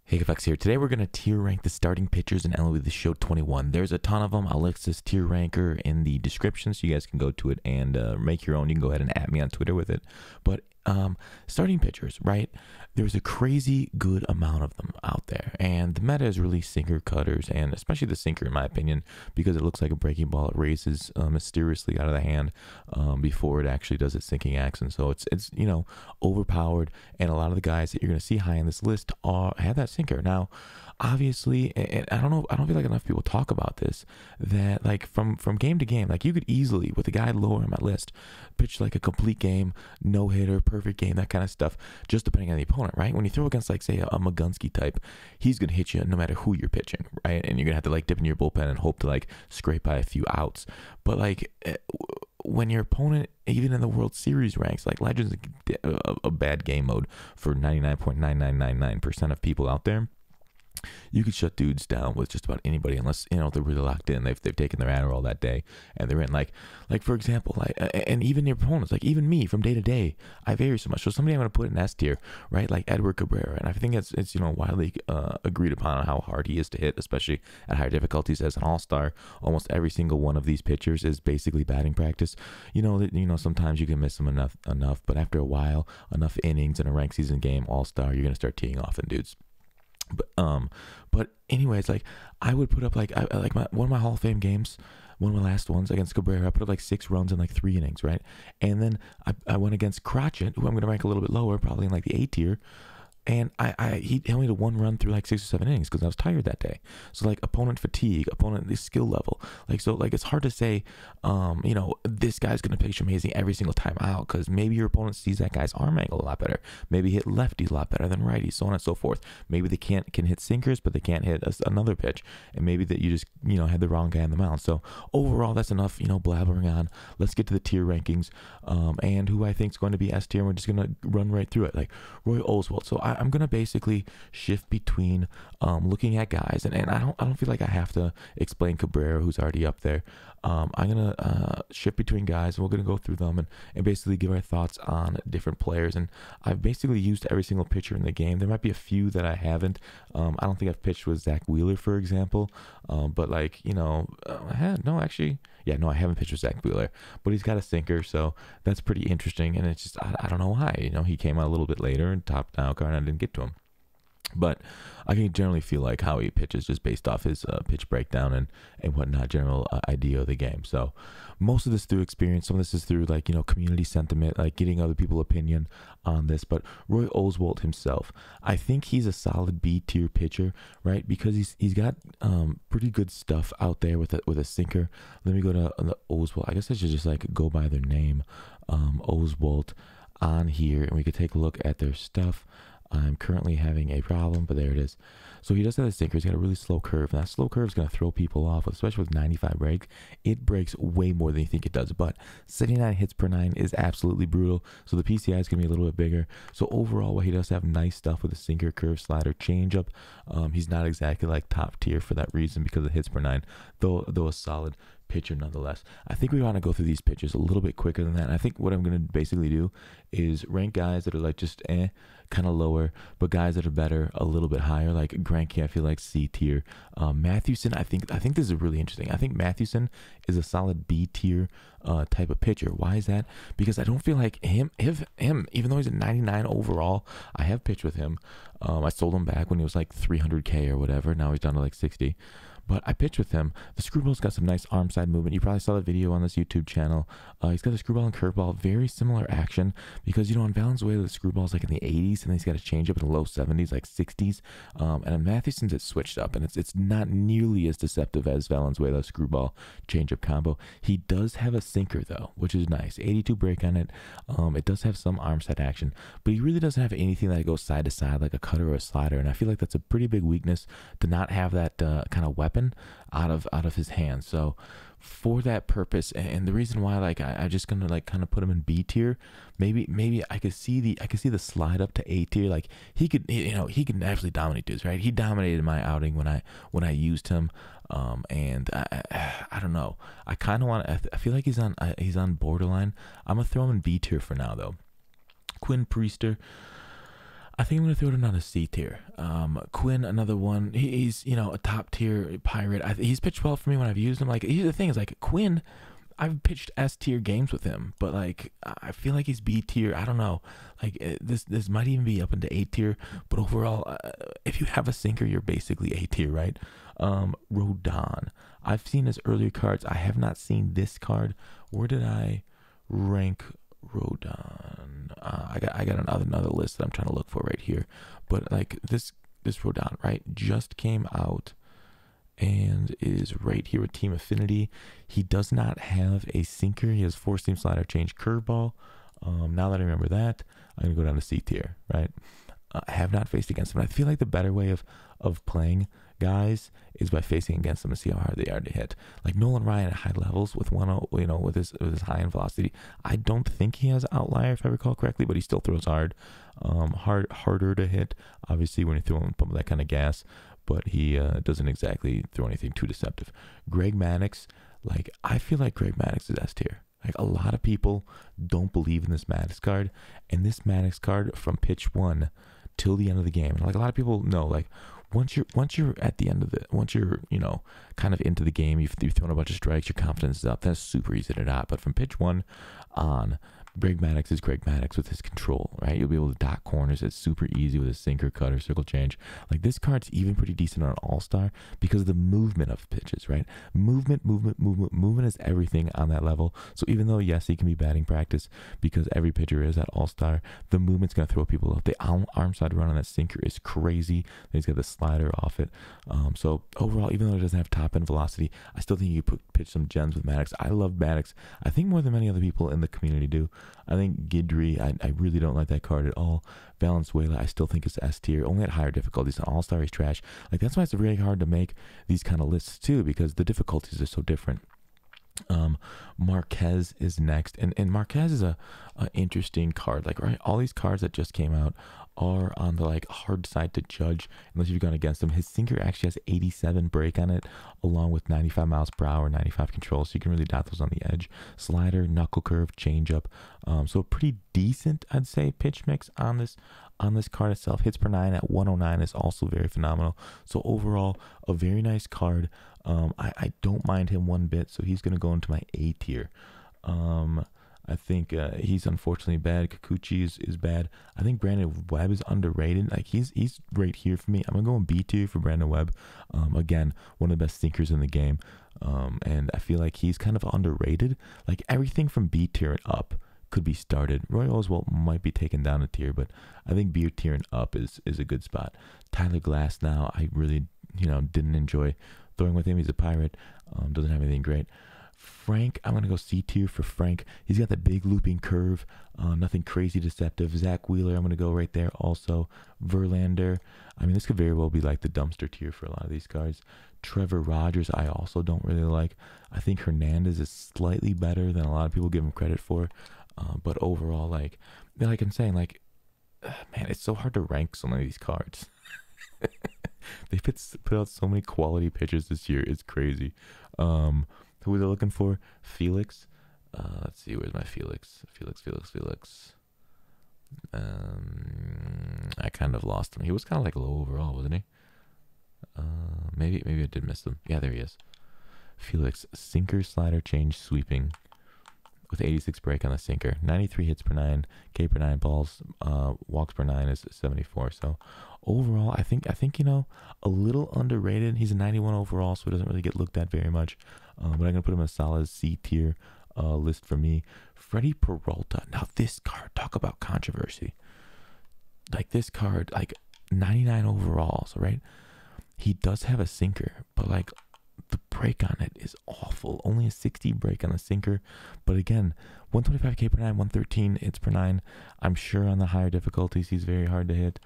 Hey, Gutfoxx here. Today we're going to tier rank the starting pitchers in MLB The Show 21. There's a ton of them. I'll list this tier ranker in the description so you guys can go to it and make your own. You can go ahead and at me on Twitter with it. But starting pitchers, right? There's a crazy good amount of them out there. And the meta is really sinker cutters, and especially the sinker, in my opinion, because it looks like a breaking ball. It races mysteriously out of the hand before it actually does its sinking action. So it's overpowered. And a lot of the guys that you're going to see high on this list have that sinker. Now, obviously, and I don't feel like enough people talk about this, that like from game to game, like you could easily, with a guy lower on my list, pitch like a complete game, no hitter, perfect game, that kind of stuff, just depending on the opponent, right? When you throw against, like, say, a Magunsky type, he's going to hit you no matter who you're pitching, right? And you're going to have to like dip in your bullpen and hope to like scrape by a few outs. But like when your opponent, even in the World Series ranks, like Legends, a bad game mode for 99.9999% of people out there, you could shut dudes down with just about anybody, unless they're really locked in. They've taken their Adderall that day and they're in like for example, and even your opponents, like even me from day to day, I vary so much. So somebody I'm going to put in S tier, right? Like Edward Cabrera, and I think it's widely agreed upon how hard he is to hit, especially at higher difficulties. As an all-star, almost every single one of these pitchers is basically batting practice. Sometimes you can miss them enough, but after a while, enough innings in a ranked season game, all-star, you're going to start teeing off in dudes. But anyways, like I would put up one of my Hall of Fame games, one of my last ones against Cabrera, I put up like 6 runs in like 3 innings, right? And then I went against Crotchet, who I'm going to rank a little bit lower, probably in like the A tier. And he only had 1 run through like 6 or 7 innings because I was tired that day. So like opponent fatigue, the skill level, it's hard to say, this guy's gonna pitch amazing every single time out, because maybe your opponent sees that guy's arm angle a lot better. Maybe hit lefties a lot better than righties, so on and so forth. Maybe they can hit sinkers, but they can't hit another pitch, and maybe that you just had the wrong guy on the mound. So overall, that's enough blabbering on. Let's get to the tier rankings, and who I think is going to be S tier. And we're just gonna run right through it. Like Roy Oswalt. So I'm going to basically shift between looking at guys, and I don't feel like I have to explain Cabrera, who's already up there. I'm going to shift between guys, and we're going to go through them and basically give our thoughts on different players. And I've basically used every single pitcher in the game. There might be a few that I haven't. I don't think I've pitched with Zach Wheeler, for example, but I haven't pitched with Zach Wheeler, but he's got a sinker, so that's pretty interesting. And it's just, I don't know why, he came out a little bit later and topped out, and I didn't get to him. But I can generally feel like how he pitches just based off his pitch breakdown and whatnot, general idea of the game. So most of this through experience, some of this is through community sentiment, like getting other people's opinion on this. But Roy Oswalt himself, I think he's a solid B tier pitcher, right? Because he's got pretty good stuff out there with a sinker. Let me go to the Oswalt. I guess I should just go by their name, Oswalt, on here, and we could take a look at their stuff. I'm currently having a problem, but there it is. So he does have a sinker. He's got a really slow curve, and that slow curve is going to throw people off, especially with 95 breaks. It breaks way more than you think it does, but 79 hits per 9 is absolutely brutal. So the PCI is going to be a little bit bigger. So overall, while he does have nice stuff with a sinker, curve, slider, changeup, he's not exactly like top tier for that reason because of hits per 9, though a solid pitcher nonetheless. I think we want to go through these pitches a little bit quicker than that. And I think what I'm going to basically do is rank guys that are like just kind of lower, but guys that are better a little bit higher. Like Greinke, I feel like C tier. Mathewson, I think this is really interesting. I think Mathewson is a solid B tier type of pitcher. Why is that? Because I don't feel like him, even though he's a 99 overall, I have pitched with him. I sold him back when he was like 300K or whatever. Now he's down to like 60. But I pitched with him. The screwball's got some nice arm side movement. You probably saw the video on this YouTube channel. He's got a screwball and curveball, very similar action, because on Valenzuela the screwball's like in the 80s, and then he's got a changeup in the low 70s, like 60s. And Mathewson's it's switched up, and it's not nearly as deceptive as Valenzuela's screwball changeup combo. He does have a sinker though, which is nice. 82 break on it. It does have some arm side action, but he really doesn't have anything that goes side to side like a cutter or a slider. And I feel like that's a pretty big weakness to not have that kind of weapon out of his hands. So for that purpose, and the reason why I just gonna kind of put him in B tier, maybe I could see the slide up to A tier. Like he could actually dominate dudes, right? He dominated my outing when I used him, and I don't know, I kind of want to, I feel like he's on borderline. I'm gonna throw him in B tier for now though. Quinn Priester, I think I'm gonna throw it on a C tier. Quinn, another one. He's a top tier pirate. He's pitched well for me when I've used him. Like, here's the thing: is like Quinn, I've pitched S tier games with him, but like I feel like he's B tier. I don't know. Like this might even be up into A tier, but overall, if you have a sinker, you're basically A tier, right? Rodon. I've seen his earlier cards. I have not seen this card. Where did I rank Rodon? I got another list that I'm trying to look for right here. But like this Rodon, right, just came out and is right here with Team Affinity. He does not have a sinker. He has 4-seam slider, change, curveball. Now that I remember that, I'm gonna go down to C tier, right? I have not faced against him. I feel like the better way of playing guys is by facing against them and see how hard they are to hit. Like Nolan Ryan at high levels with with his high end velocity. I don't think he has outlier if I recall correctly, but he still throws hard. Harder to hit, obviously, when you throw him pump that kind of gas, but he doesn't exactly throw anything too deceptive. Greg Maddox, like I feel like Greg Maddox is S tier. Like a lot of people don't believe in this Maddox card, and this Maddox card from pitch 1 till the end of the game. And like a lot of people know, like once you're at the end of it, once you're kind of into the game, you've thrown a bunch of strikes, your confidence is up. That's super easy to dot. But from pitch 1 on, Greg Maddox is Greg Maddox with his control, right? You'll be able to dot corners. It's super easy with a sinker, cutter, circle change. Like this card's even pretty decent on an all-star because of the movement of pitches, right? Movement is everything on that level. So even though, yes, he can be batting practice because every pitcher is at all-star, the movement's going to throw people up. The arm side run on that sinker is crazy. He's got the slider off it. So overall, even though it doesn't have top-end velocity, I still think you could pitch some gems with Maddox. I love Maddox. I think more than many other people in the community do. I think Guidry, I really don't like that card at all. Valenzuela, I still think it's S tier, only at higher difficulties. An all-star, he's trash. Like that's why it's really hard to make these kind of lists too, because the difficulties are so different. Marquez is next, and Marquez is a interesting card. Like, right, all these cards that just came out are on the like hard side to judge unless you've gone against him. His sinker actually has 87 break on it, along with 95 miles per hour, 95 control, so you can really dot those on the edge. Slider, knuckle curve, changeup. So a pretty decent, I'd say, pitch mix on this card itself. Hits per 9 at 109 is also very phenomenal. So overall, a very nice card. I don't mind him one bit, so he's going to go into my A tier. I think he's unfortunately bad. Kikuchi is bad. I think Brandon Webb is underrated. Like he's right here for me. I'm gonna go in B tier for Brandon Webb. Again, one of the best thinkers in the game. And I feel like he's kind of underrated. Like everything from B tier and up could be started. Roy Oswalt might be taken down a tier, but I think B tier and up is a good spot. Tyler Glass now, I really didn't enjoy throwing with him. He's a pirate. Doesn't have anything great. Frank, I'm going to go C tier for Frank. He's got that big looping curve, nothing crazy deceptive. Zach Wheeler, I'm going to go right there also. Verlander, I mean, this could very well be like the dumpster tier for a lot of these cards. Trevor Rogers, I also don't really like. I think Hernandez is slightly better than a lot of people give him credit for. But overall, like I'm saying, like, man, it's so hard to rank some of these cards. They put out so many quality pitchers this year. It's crazy. Who are they looking for? Felix. Let's see. Where's my Felix? Felix. I kind of lost him. He was kind of like low overall, wasn't he? Maybe I did miss him. Yeah, there he is. Felix, sinker, slider, change, sweeping, with 86 break on the sinker. 93 hits per 9, K per 9 balls, walks per 9 is 74. So overall, I think a little underrated. He's a 91 overall, so he doesn't really get looked at very much. But I'm gonna put him in a solid C tier list for me. Freddie Peralta. Now this card, talk about controversy. Like this card, like 99 overall, so right? He does have a sinker, but like the break on it is awful. Only a 60 break on the sinker. But again, 125 K per 9, 113 hits per 9. I'm sure on the higher difficulties, he's very hard to hit,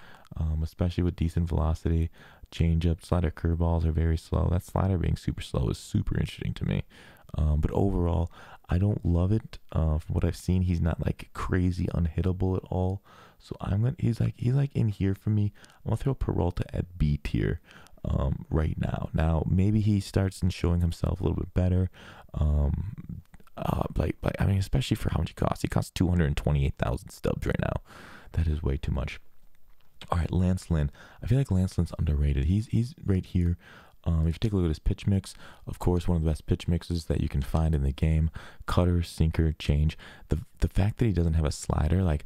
especially with decent velocity. Changeup, slider, curveballs are very slow. That slider being super slow is super interesting to me. But overall, I don't love it. From what I've seen, he's not like crazy unhittable at all. So he's like in here for me. I'm gonna throw Peralta at B tier. Right now. Now maybe he starts in showing himself a little bit better. I mean, especially for how much he costs. He costs 228,000 stubs right now. That is way too much. All right, Lance Lynn. I feel like Lance Lynn's underrated. He's right here. If you take a look at his pitch mix, of course, one of the best pitch mixes that you can find in the game. Cutter, sinker, change. The fact that he doesn't have a slider, like,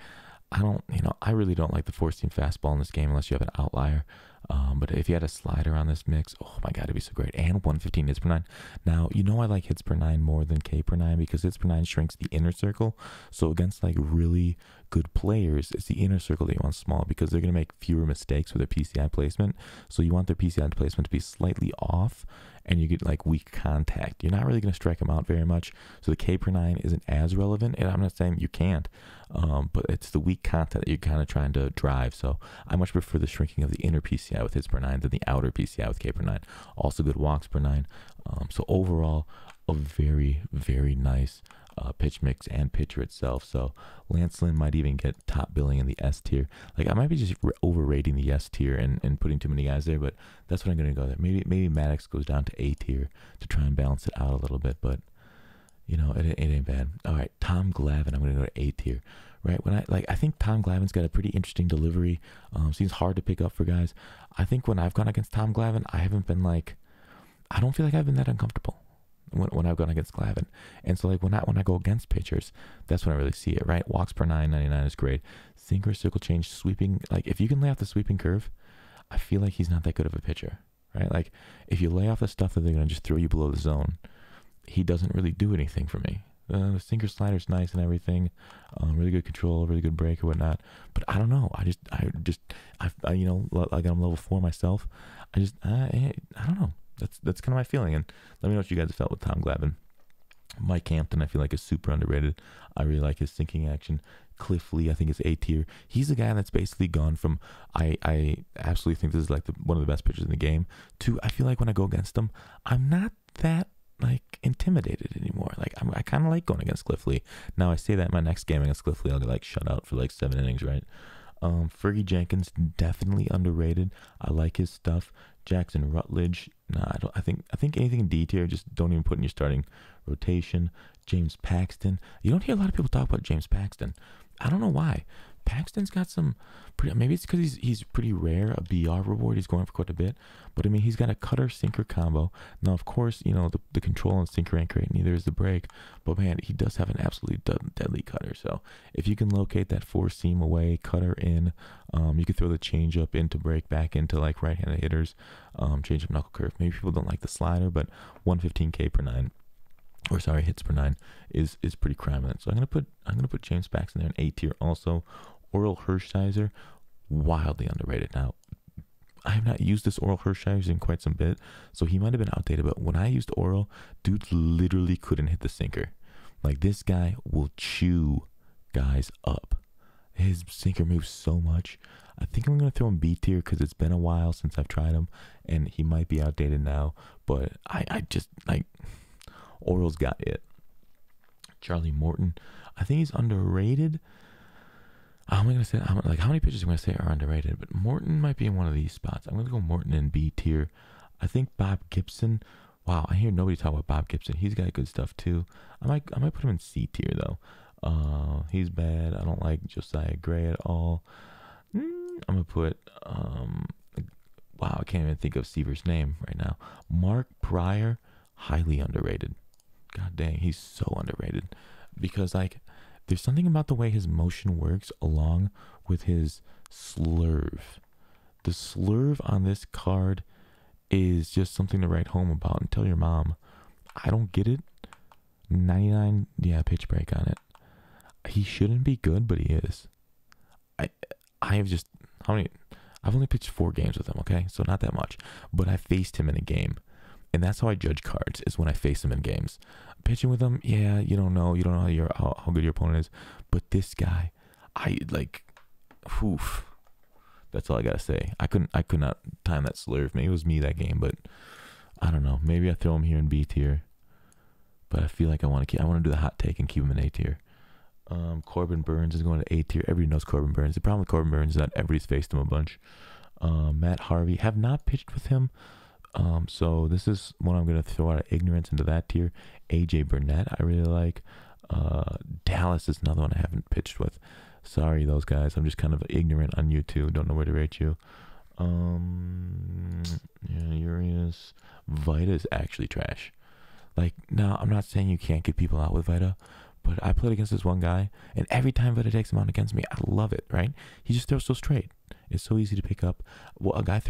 I really don't like the four-seam fastball in this game unless you have an outlier. But if you had a slider on this mix, oh my God, it'd be so great. And 115 hits per nine. Now, I like hits per nine more than K per nine because hits per nine shrinks the inner circle. So against like really good players, it's the inner circle that you want small because they're going to make fewer mistakes with their PCI placement. So you want their PCI placement to be slightly off and you get like weak contact. You're not really going to strike them out very much. So the K per nine isn't as relevant. And I'm not saying you can't, but it's the weak contact that you're kind of trying to drive. So I much prefer the shrinking of the inner PCI with hits per nine than the outer PCI with K per nine. Also good walks per nine. So overall, a very, very nice pitch mix and pitcher itself. So Lance Lynn might even get top billing in the S tier. Like I might be just overrating the S tier and putting too many guys there, but that's what I'm going to go there. Maybe Maddox goes down to A tier to try and balance it out a little bit, but it ain't bad. All right, Tom Glavin, I'm going to go to A tier. Right, I think Tom Glavin's got a pretty interesting delivery. Seems hard to pick up for guys. I think when I've gone against Tom Glavin, I don't feel like I've been that uncomfortable when I've gone against Glavin. And so like when I go against pitchers, that's when I really see it, right? Walks per 999 is great. Sinker, circle change, sweeping. Like if you can lay off the sweeping curve, I feel like he's not that good of a pitcher, right? Like if you lay off the stuff that they're going to just throw you below the zone, he doesn't really do anything for me. The sinker slider's nice and everything, really good control, really good break or whatnot. But I don't know. I got him level 4 myself. I don't know. That's kind of my feeling. And let me know what you guys felt with Tom Glavin. Mike Hampton, I feel like is super underrated. I really like his sinking action. Cliff Lee, I think is A tier. He's a guy that's basically gone from I absolutely think this is like one of the best pitchers in the game to I feel like when I go against him, I'm not that like intimidated anymore. Like I kind of like going against Cliff Lee. Now I say that in my next game against Cliff Lee, I'll get like shut out for like 7 innings, right? Fergie Jenkins, definitely underrated. I like his stuff. Jackson Rutledge, I think anything in D tier, just don't even put in your starting rotation. James Paxton, you don't hear a lot of people talk about James Paxton. I don't know why. Paxton's got some maybe it's because he's pretty rare, a BR reward. He's going for quite a bit. But I mean, he's got a cutter sinker combo. Now, of course, the control and sinker ain't great, neither is the break. But man, he does have an absolutely deadly cutter. So if you can locate that 4-seam away, cutter in, you can throw the changeup into break back into like right-handed hitters, changeup knuckle curve. Maybe people don't like the slider, but 115 K per 9. Or sorry, hits per 9 is pretty prominent. So I'm gonna put James Paxton there in A tier also. Oral Herscheiser, wildly underrated. Now, I have not used this Oral Herscheiser in quite some bit, so he might have been outdated, but when I used Oral, dude literally couldn't hit the sinker. Like, this guy will chew guys up. His sinker moves so much. I think I'm going to throw him B tier because it's been a while since I've tried him, and he might be outdated now, but I just, like, Oral's got it. Charlie Morton, I think he's underrated. How many pitchers am I going to say are underrated? But Morton might be in one of these spots. I'm going to go Morton in B tier. I think Bob Gibson. Wow, I hear nobody talk about Bob Gibson. He's got good stuff too. I might put him in C tier though. He's bad. I don't like Josiah Gray at all. I'm going to put, wow, I can't even think of Seaver's name right now. Mark Pryor, highly underrated. God dang, he's so underrated. Because, like, there's something about the way his motion works along with his slurve. The slurve on this card is just something to write home about and tell your mom. I don't get it. 99, pitch break on it. He shouldn't be good, but he is. I have just, I've only pitched 4 games with him, okay? So not that much. But I faced him in a game. And that's how I judge cards, is when I face him in games. Pitching with him, yeah, you don't know how good your opponent is. But this guy, that's all I gotta say. I could not time that slurve. Maybe it was me that game, but I don't know. Maybe I throw him here in B tier. But I feel like I want to do the hot take and keep him in A tier. Corbin Burns is going to A tier. Everybody knows Corbin Burns. The problem with Corbin Burns is that everybody's faced him a bunch. Matt Harvey, have not pitched with him. So this is one I'm going to throw out of ignorance into that tier. AJ Burnett, I really like. Dallas is another one I haven't pitched with. Sorry, those guys. I'm just kind of ignorant on YouTube. Don't know where to rate you. Yeah, Urias. Vita is actually trash. Like, now, I'm not saying you can't get people out with Vita, but I played against this one guy, and every time Vita takes him out against me, I love it, right? He just throws so straight. It's so easy to pick up. Well, a guy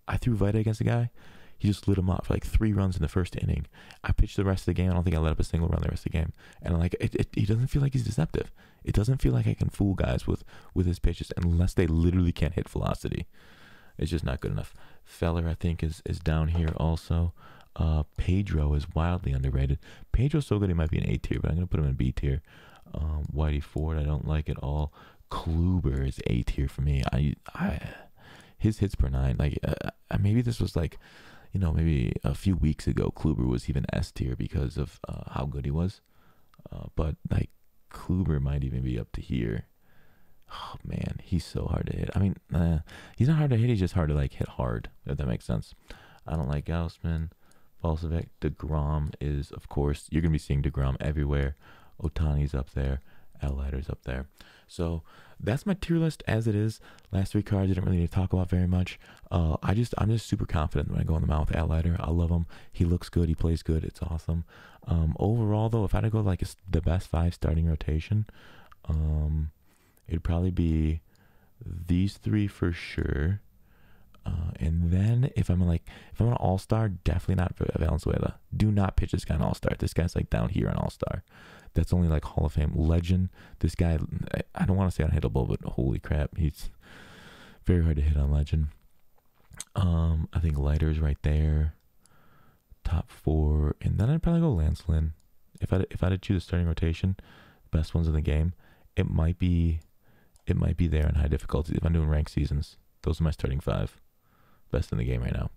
I threw Vita against a guy. He just lit him up for like 3 runs in the first inning. I pitched the rest of the game. I don't think I let up a single run the rest of the game. And like, he doesn't feel like he's deceptive. It doesn't feel like I can fool guys with his pitches unless they literally can't hit velocity. It's just not good enough. Feller, I think, is down here also. Pedro is wildly underrated. Pedro's so good he might be an A tier, but I'm going to put him in B tier. Whitey Ford, I don't like at all. Kluber is A tier for me. His hits per 9, like, maybe this was like, maybe a few weeks ago, Kluber was even S tier because of how good he was. But like, Kluber might even be up to here. Oh man, he's so hard to hit. I mean, he's not hard to hit. He's just hard to like hit hard, if that makes sense. I don't like Gaussman. Balsavec. DeGrom is, of course, you're going to be seeing DeGrom everywhere. Otani's up there. Leiter's up there. So that's my tier list as it is. Last 3 cards I didn't really need to talk about very much. I'm just super confident when I go on the mound with Leiter. I love him. He looks good. He plays good. It's awesome. Overall, though, if I had to go like the best 5 starting rotation, it'd probably be these 3 for sure. And then if I'm an all-star, definitely not Valenzuela. Do not pitch this guy an all-star. This guy's like down here an all-star. That's only like Hall of Fame legend. This guy, I don't want to say unhittable, but holy crap, he's very hard to hit on legend. I think Leiter's right there, top 4, and then I'd probably go Lance Lynn. If I had to choose a starting rotation, best ones in the game, it might be there in high difficulty. If I'm doing ranked seasons, those are my starting 5. Best in the game right now.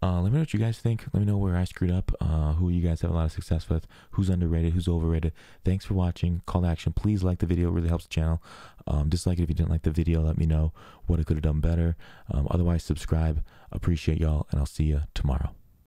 Let me know what you guys think. Let me know where I screwed up, who you guys have a lot of success with, who's underrated, who's overrated. Thanks for watching. Call to action. Please like the video. It really helps the channel. Dislike it if you didn't like the video. Let me know what I could have done better. Otherwise, subscribe. Appreciate y'all, and I'll see you tomorrow.